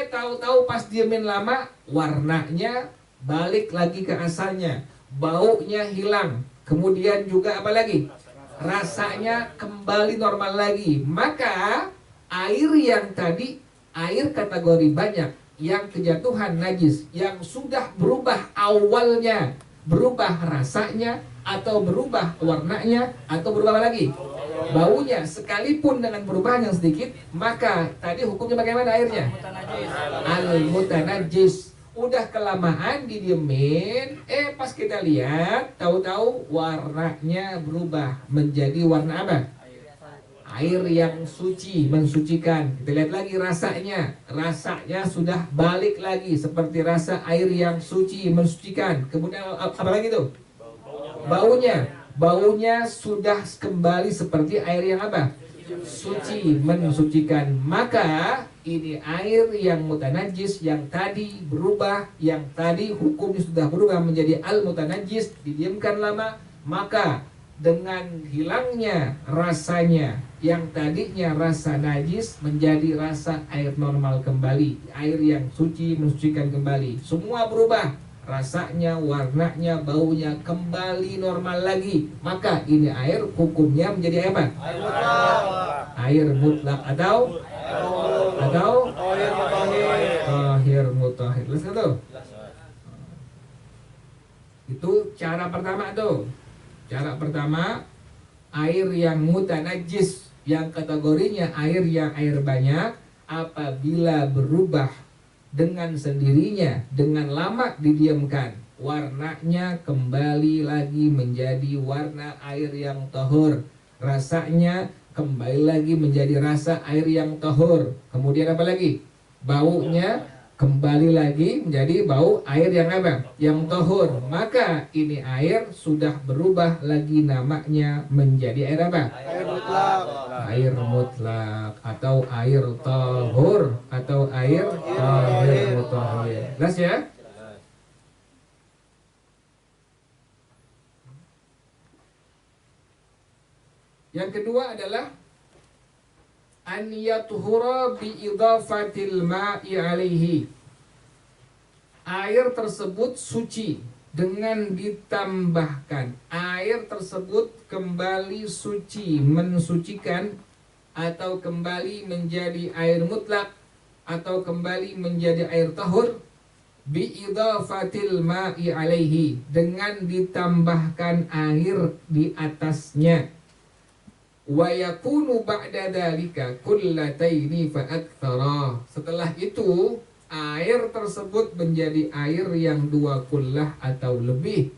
Speaker 1: Tahu-tahu pas diemin lama, warnanya balik lagi ke asalnya. Baunya hilang, kemudian juga apa lagi? Rasanya kembali normal lagi. Maka air yang tadi, air kategori banyak, yang kejatuhan najis, yang sudah berubah awalnya, berubah rasanya, atau berubah warnanya, atau berubah apa lagi? Baunya, sekalipun dengan perubahan yang sedikit, maka tadi hukumnya bagaimana airnya? Al-mutanajjis. Udah kelamaan didiemin, pas kita lihat, tahu-tahu warnanya berubah menjadi warna apa? Air yang suci, mensucikan. Kita lihat lagi rasanya, rasanya sudah balik lagi seperti rasa air yang suci, mensucikan. Kemudian apa lagi tuh? Baunya sudah kembali seperti air yang apa? Suci, mensucikan. Maka ini air yang mutanajjis, yang tadi berubah, yang tadi hukumnya sudah berubah menjadi al-mutanajjis, didiamkan lama, maka dengan hilangnya rasanya, yang tadinya rasa najis menjadi rasa air normal kembali, air yang suci, mensucikan kembali. Semua berubah, rasanya, warnanya, baunya kembali normal lagi. Maka ini air hukumnya menjadi apa? Air mutlak atau tahir mutahhir. Jelas tuh? Itu cara pertama tuh. Cara pertama, air yang mutanajjis, yang kategorinya air yang air banyak, apabila berubah dengan sendirinya, dengan lama didiamkan, warnanya kembali lagi menjadi warna air yang tahur, rasanya kembali lagi menjadi rasa air yang tahur. Kemudian apa lagi? Baunya kembali lagi menjadi bau air yang apa? Yang tahur. Maka ini air sudah berubah lagi namanya menjadi air apa?
Speaker 3: Air mutlak.
Speaker 1: Air mutlak atau air tahur atau air tahir mutahhir. Jelas ya? Yang kedua adalah an yathura bi idhafatil ma'i alaihi. Air tersebut suci dengan ditambahkan. Air tersebut kembali suci, mensucikan, atau kembali menjadi air mutlak, atau kembali menjadi air tahur, bi idhafatil ma'i alaihi, dengan ditambahkan air di atasnya. Wa yakunu ba'da dzalika kullataini fa aktsara. Setelah itu air tersebut menjadi air yang 2 kullah atau lebih.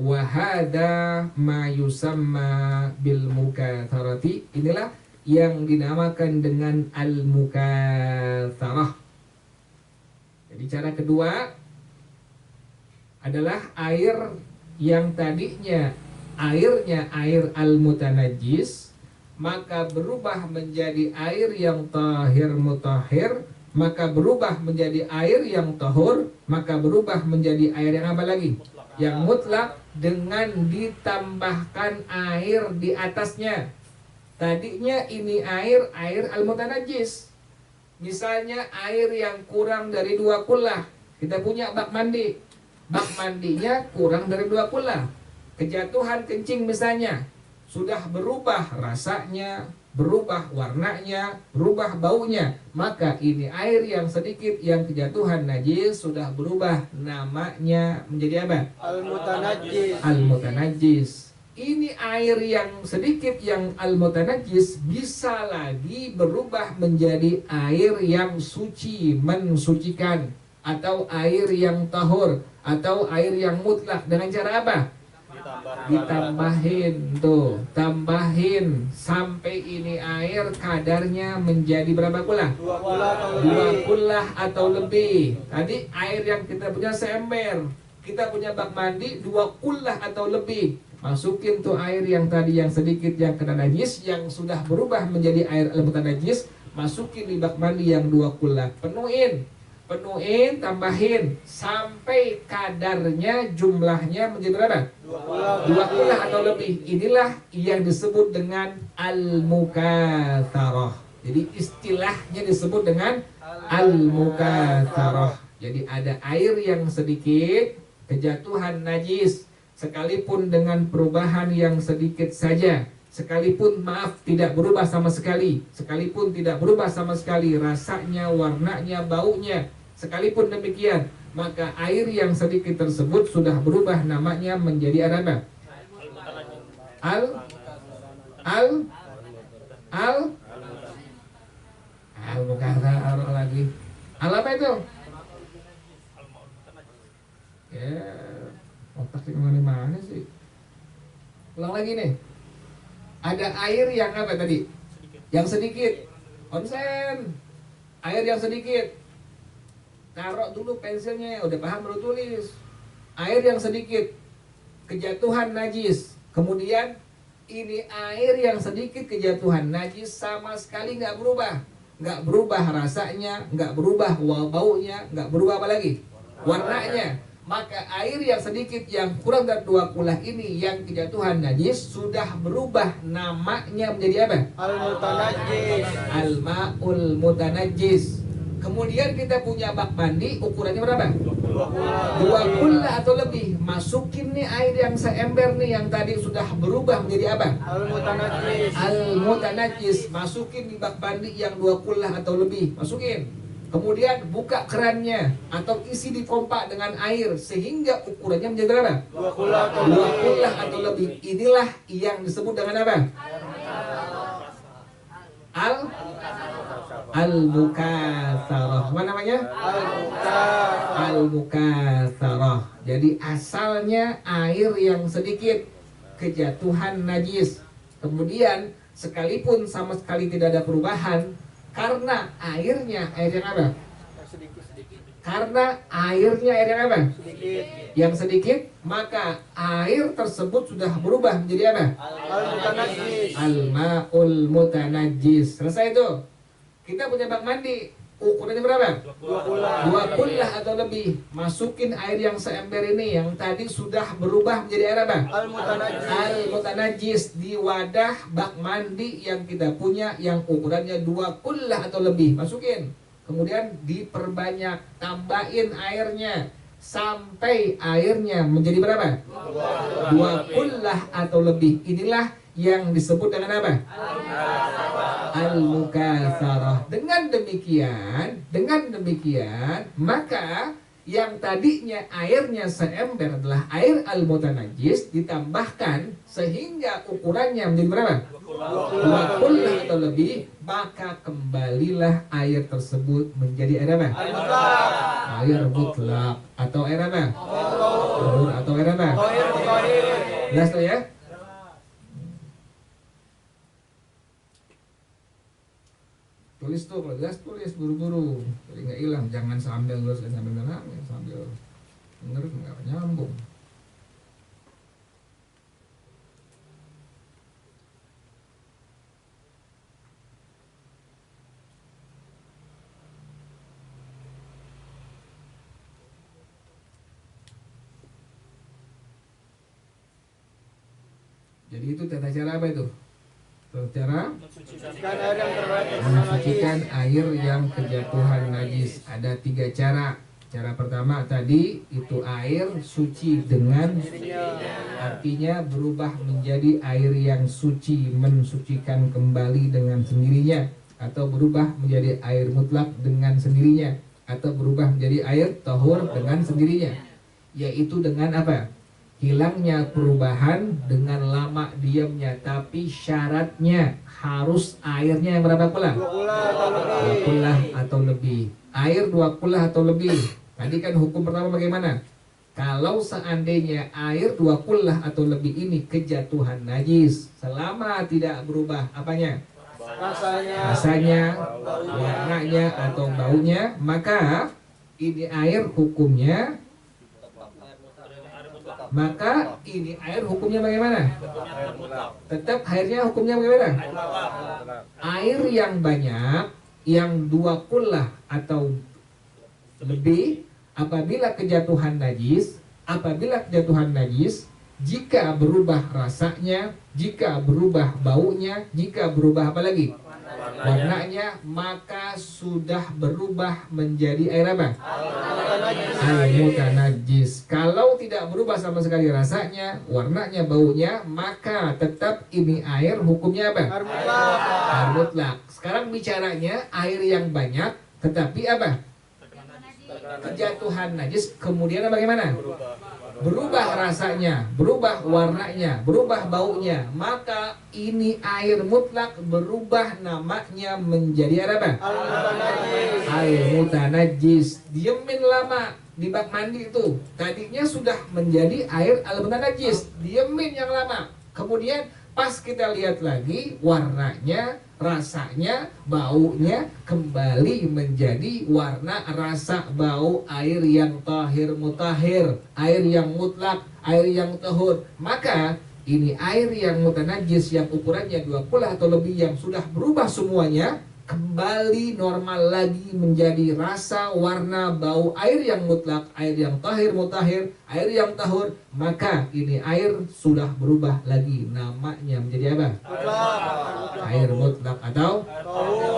Speaker 1: Wa hadza ma yusamma bil mukatsarati. Inilah yang dinamakan dengan al-mukatsarah. Jadi cara kedua adalah air yang tadinya airnya air al-mutanajjis, maka berubah menjadi air yang tahir mutahhir, maka berubah menjadi air yang tahur, maka berubah menjadi air yang apa lagi? Yang mutlak, dengan ditambahkan air di atasnya. Tadinya ini air al-mutanajjis. Misalnya air yang kurang dari 2 kullah. Kita punya bak mandi. Bak mandinya kurang dari 2 kullah. Kejatuhan kencing misalnya, sudah berubah rasanya, berubah warnanya, berubah baunya, maka ini air yang sedikit yang kejatuhan najis sudah berubah namanya menjadi apa?
Speaker 3: Al-mutanajjis.
Speaker 1: Al-mutanajjis. Ini air yang sedikit yang al-mutanajjis bisa lagi berubah menjadi air yang suci, mensucikan, atau air yang tahur, atau air yang mutlak. Dengan cara apa? Ditambahin tuh, tambahin sampai ini air kadarnya menjadi berapa kullah?
Speaker 3: 2 kullah atau
Speaker 1: 2
Speaker 3: lebih.
Speaker 1: kullah atau lebih. Tadi air yang kita punya seember, kita punya bak mandi 2 kullah atau lebih. Masukin tuh air yang tadi yang sedikit yang kena najis, yang sudah berubah menjadi air al-mutanajjis, masukin di bak mandi yang 2 kullah. Penuhin, tambahin sampai kadarnya jumlahnya menjadi berapa? 2 kullah atau lebih. Inilah yang disebut dengan al-mukatsarah. Jadi istilahnya disebut dengan al-mukatsarah. Jadi ada air yang sedikit kejatuhan najis, sekalipun dengan perubahan yang sedikit saja, sekalipun maaf tidak berubah sama sekali, sekalipun tidak berubah sama sekali rasanya, warnanya, baunya, sekalipun demikian, maka air yang sedikit tersebut sudah berubah namanya menjadi apa? Al-mukatsarah lagi. Al apa itu? Ya, otak kemana-mana sih. Ulang lagi nih. Ada air yang apa tadi? Yang sedikit. Konsen. Air yang sedikit. Taruh dulu pensilnya, udah paham baru tulis. Air yang sedikit kejatuhan najis. Kemudian ini air yang sedikit kejatuhan najis sama sekali nggak berubah. Nggak berubah rasanya, nggak berubah baunya, nggak berubah apa lagi? Warnanya. Maka air yang sedikit yang kurang dari 2 kullah ini yang kejatuhan najis sudah berubah namanya menjadi apa?
Speaker 3: Al-mutanajjis.
Speaker 1: Al-ma'ul mutanajjis. Kemudian kita punya bak mandi, ukurannya berapa? 2 kullah atau lebih. Masukin nih air yang seember nih yang tadi sudah berubah menjadi apa?
Speaker 3: Al-mutanajjis.
Speaker 1: Al-mutanajjis. Masukin di bak mandi yang 2 kullah atau lebih. Masukin. Kemudian buka kerannya atau isi di pompa dengan air sehingga ukurannya menjadi berapa?
Speaker 3: 2 kullah atau
Speaker 1: 2
Speaker 3: lebih.
Speaker 1: kullah atau lebih. Inilah yang disebut dengan apa? Al-mukatsarah. Apa namanya?
Speaker 3: Al-mukatsarah.
Speaker 1: Al-mukatsarah. Jadi asalnya air yang sedikit kejatuhan najis. Kemudian sekalipun sama sekali tidak ada perubahan, karena airnya air yang apa? Karena airnya air yang apa?
Speaker 3: Sedikit.
Speaker 1: Yang sedikit, maka air tersebut sudah berubah menjadi apa?
Speaker 3: Al-mutanajjis.
Speaker 1: Al-ma'ul mutanajjis. Selesai itu. Kita punya bak mandi. Ukurannya berapa?
Speaker 3: 2 kullah.
Speaker 1: 2 kullah atau lebih. Masukin air yang seember ini yang tadi sudah berubah menjadi air apa?
Speaker 3: Al-mutanajjis.
Speaker 1: Al-mutanajjis di wadah bak mandi yang kita punya yang ukurannya 2 kullah atau lebih. Masukin. Kemudian diperbanyak, tambahin airnya sampai airnya menjadi berapa? 2 kullah atau lebih. Inilah yang disebut dengan apa? Al-mukatsarah. Dengan demikian, maka yang tadinya airnya seember adalah air al-mutanajjis ditambahkan sehingga ukurannya menjadi berapa? 2 kullah atau lebih, maka kembalilah air tersebut menjadi air apa? Air mutlak atau air apa? tahur atau air apa?
Speaker 3: Tohir mutahhir.
Speaker 1: Jelas tuh ya? Tulis tuh, kalau jelas tulis buru-buru, jadi nggak hilang. Jangan sambil terus sambil tenang, sambil denger nggak nyambung. Jadi itu tata cara apa itu? Tata cara
Speaker 3: Mensucikan air yang terjatuhan najis.
Speaker 1: mensucikan air yang kejatuhan najis. Ada 3 cara. Cara pertama tadi itu air suci dengan artinya berubah menjadi air yang suci, mensucikan kembali dengan sendirinya, atau berubah menjadi air mutlak dengan sendirinya, atau berubah menjadi air tahur dengan sendirinya. Yaitu dengan apa? Hilangnya perubahan dengan lama diamnya, tapi syaratnya harus airnya yang berapa kula?
Speaker 3: 2 kula atau
Speaker 1: 2
Speaker 3: lebih.
Speaker 1: kula atau lebih. Air 2 kula atau lebih. Tadi kan hukum pertama bagaimana? Kalau seandainya air 2 kula atau lebih ini kejatuhan najis, selama tidak berubah apanya? Rasanya, warnanya atau baunya, maka ini air hukumnya bagaimana? Tetap airnya hukumnya bagaimana? Air yang banyak, yang 2 kula atau lebih, apabila kejatuhan najis, jika berubah rasanya, jika berubah baunya, jika berubah apa lagi? Warnanya, maka sudah berubah menjadi air apa? Air mutanajis. Kalau tidak berubah sama sekali rasanya, warnanya, baunya, maka tetap ini air hukumnya apa? Air mutlak. Sekarang bicaranya air yang banyak, tetapi apa? Kejatuhan najis, kemudian bagaimana? Berubah rasanya, berubah warnanya, berubah baunya, maka ini air mutlak berubah namanya menjadi air apa? Air mutanajis. Diemin lama di bak mandi itu, tadinya sudah menjadi air al-mutanajis, diemin yang lama. Kemudian pas kita lihat lagi, warnanya, rasanya, baunya kembali menjadi warna, rasa, bau air yang tahir mutahhir, air yang mutlak, air yang tahur. Maka ini air yang mutanajis yang ukurannya 2 kula atau lebih, yang sudah berubah semuanya, kembali normal lagi menjadi rasa, warna, bau air yang mutlak, air yang tahir mutahhir, air yang tahur. Maka ini air sudah berubah lagi namanya menjadi apa? Air mutlak atau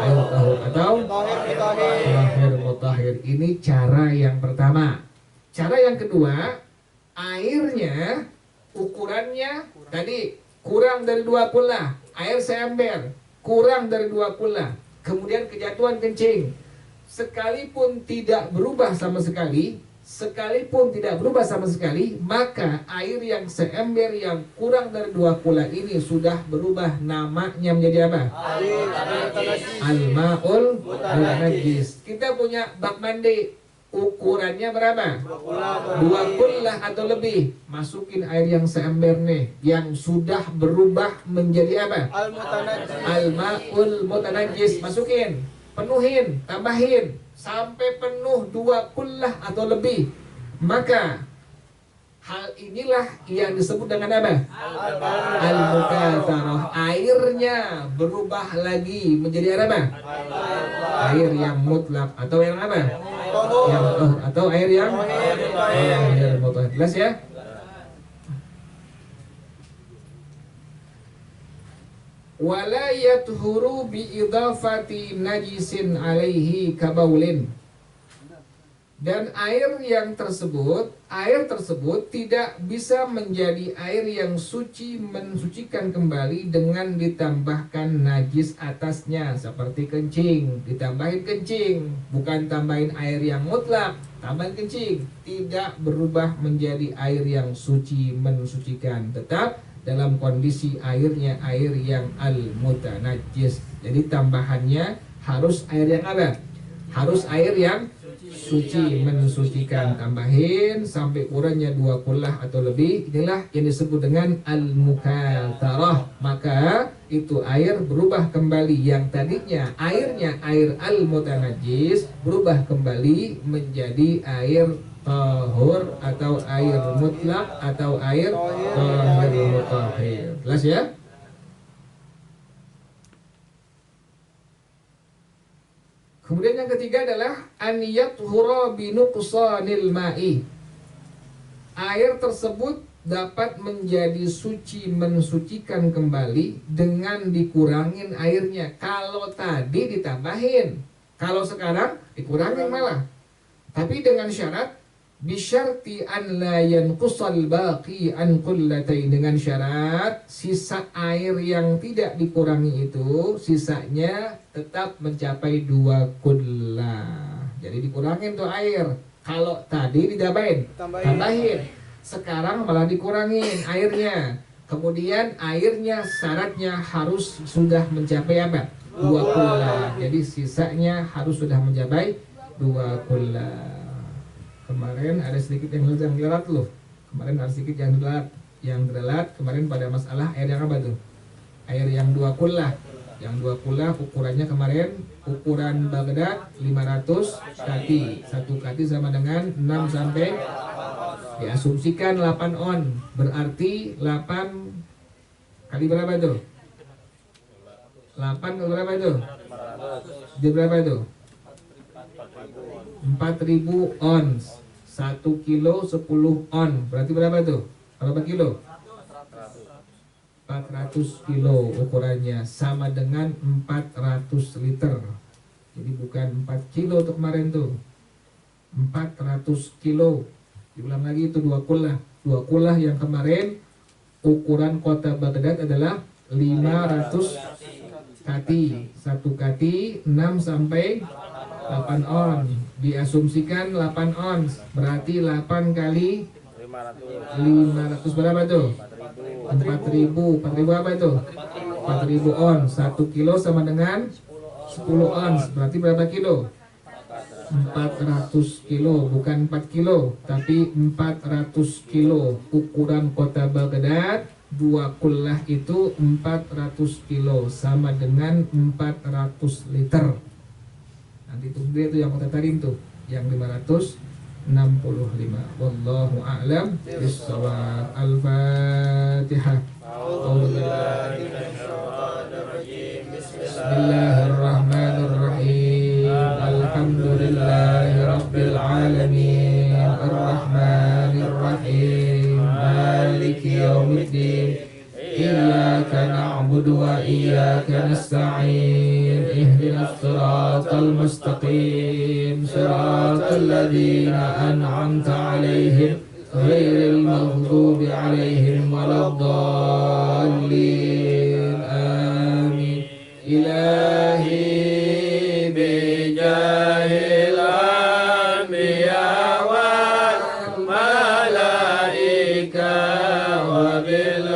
Speaker 1: air tahur atau tahir mutahhir. Ini cara yang pertama. Cara yang kedua, airnya ukurannya tadi kurang dari 2 kula, air seember kurang dari 2 kula. Kemudian kejatuhan kencing, sekalipun tidak berubah sama sekali, maka air yang seember yang kurang dari 2 kula ini sudah berubah namanya menjadi apa? Al-ma'ul mutanajis. Kita punya bak mandi, ukurannya berapa? 2 kula atau lebih. Masukin air yang seember nih, yang sudah berubah menjadi apa? Al-ma'ul mutanajis. Masukin, penuhin, tambahin sampai penuh 2 kula atau lebih. Maka hal inilah yang disebut dengan apa? Al-mukatsarah. Airnya berubah lagi menjadi air apa? Air yang mutlak atau yang apa? Yang atau air yang mutlak. Jelas ya? Wala yathuru bi idafati najisin alaihi kabaulin. Dan air tersebut tidak bisa menjadi air yang suci, mensucikan kembali dengan ditambahkan najis atasnya, seperti kencing, ditambahin kencing, bukan tambahin air yang mutlak, tambahin kencing, tidak berubah menjadi air yang suci, mensucikan, tetap dalam kondisi airnya air yang al-mutanajjis. Jadi tambahannya harus air yang apa? Harus air yang suci mensucikan, tambahin sampai ukurannya 2 kullah atau lebih. Inilah yang disebut dengan al-mukatarah. Maka itu air berubah kembali, yang tadinya airnya air al-mutanajis berubah kembali menjadi air tahur atau air mutlak atau air tahir mutahhir. Jelas ya? Kemudian yang ketiga adalah an yathura bi nuqsanil ma'i. Air tersebut dapat menjadi suci mensucikan kembali dengan dikurangin airnya. Kalau tadi ditambahin, kalau sekarang dikurangin malah. Tapi dengan syarat bisyarti an la yanqusal baqi an qullatain, dengan syarat sisa air yang tidak dikurangi itu sisanya tetap mencapai 2 kullah. Jadi dikurangin tuh air. Kalau tadi ditambahin, tambahin. Sekarang malah dikurangin airnya. Kemudian airnya syaratnya harus sudah mencapai apa? 2 kullah. Jadi sisanya harus sudah mencapai 2 kullah. Kemarin ada sedikit yang gelarat loh. Kemarin ada sedikit yang gelarat. Kemarin pada masalah air yang apa tuh? Air yang 2 kullah. Yang 2 kullah ukurannya kemarin ukuran Baghdad 500 kati. 1 kati sama dengan 6 sampai diasumsikan 8 on. Berarti 8 kali berapa tuh? 8 kali berapa tuh? Di berapa tuh? 4000 ons. 1 kilo 10 on. Berarti berapa tuh? Berapa kilo? 400 kilo ukurannya, sama dengan 400 liter. Jadi bukan 4 kilo tuh kemarin tuh, 400 kilo. Diulang lagi itu 2 kullah. 2 kullah yang kemarin ukuran kota Baghdad adalah 500 kati. 1 kati 6 sampai 8 on. Diasumsikan 8 ons. Berarti 8 kali 500 berapa tuh? 4000 apa itu? 4000 ons. 1 kilo sama dengan 10 ons. Berarti berapa kilo? 400 kilo. Bukan 4 kilo, tapi 400 kilo. Ukuran kota Baghdad 2 kullah itu 400 kilo, sama dengan 400 liter. Nanti itu dia tuh yang kota tadi tuh, yang 565. Wallahu a'lam bishawab. Al-Fatihah. Bismillahirrahmanirrahim. Alhamdulillahi rabbil alamin. Ar-Rahmanir Rahim. Maliki yaumiddin. Iyyaka na'budu wa iyyaka nasta'in. Ihdinas siratal mustaqim. Siratal ladzina an'amta 'alaihim ghairil maghdubi 'alaihim waladdallin. Amin. Ilahi bijahil anbiya wal malaika wa bil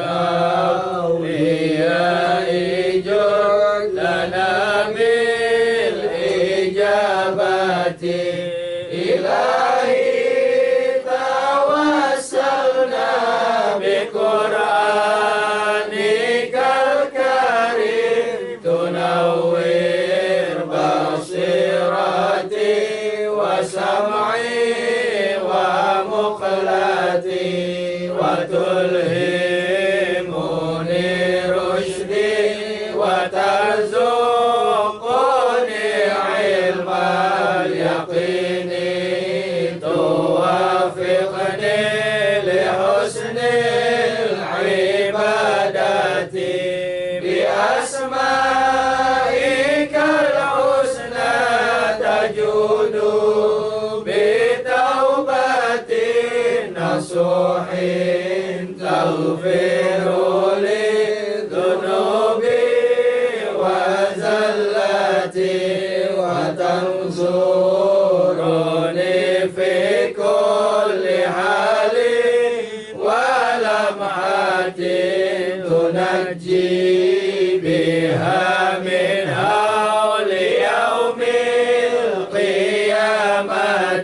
Speaker 7: biha min hauli yaumil qiyamah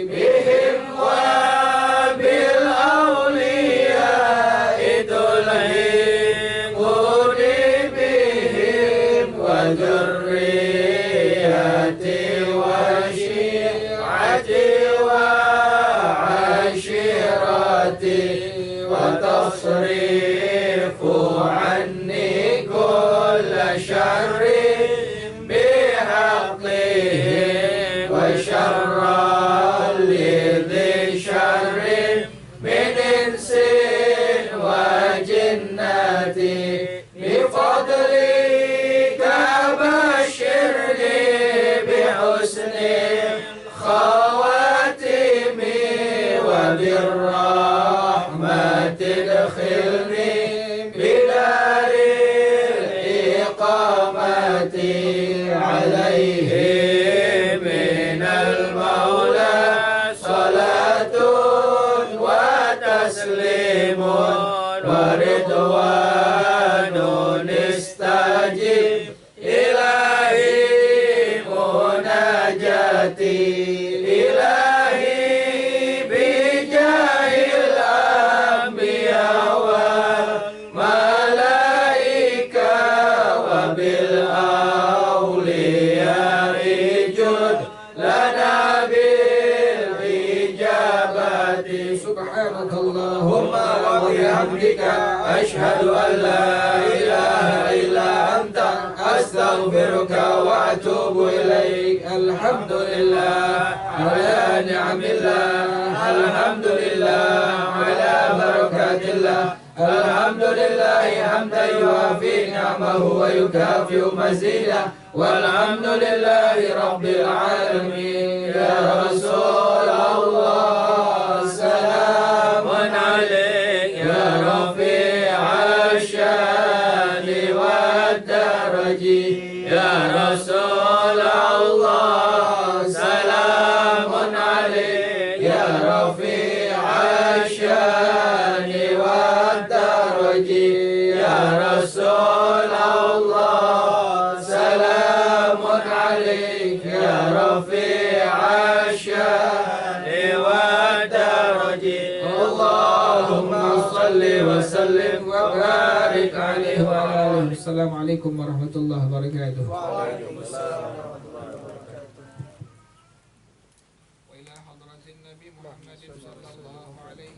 Speaker 1: بهم وبالأولياء تلحقني بهم وذريتي وشيعتي وعشيرتي وتصريف عني كل شر بحقهم وشر لذي شر من إنس وجنة بفضلك بشرني بحسن خواتم وبالرحمة ادخلني بدار الإقامة عليه من المولى صلاة وتسليم ورضوان استجب إلهي مناجاتي إلهي بجاه الأنبياء والملائكة وبالأولياء جد لنا بالإجابة سبحانك اللهم وبحمدك أشهد أن لا إله إلا أنت أستغفرك وأتوب إليك الحمد لله على نعم الله الحمد لله على بركات الله الحمد لله حمدا يوافي نعمه ويكافئ مزيده والحمد لله رب العالمين يا رسول الله سلام عليك يا رفيع الشان والدرج يا رسول الله سلام عليك يا رفيع الشان والدرج يا رسول الله سلام عليك يا رفيع الشان والدرج اللهم صل وسلم وبارك عليه وعلى آله. Assalamualaikum warahmatullahi wabarakatuh.
Speaker 2: Waalaikumsalam.
Speaker 1: وإلى حضرة النبي محمد صلى الله عليه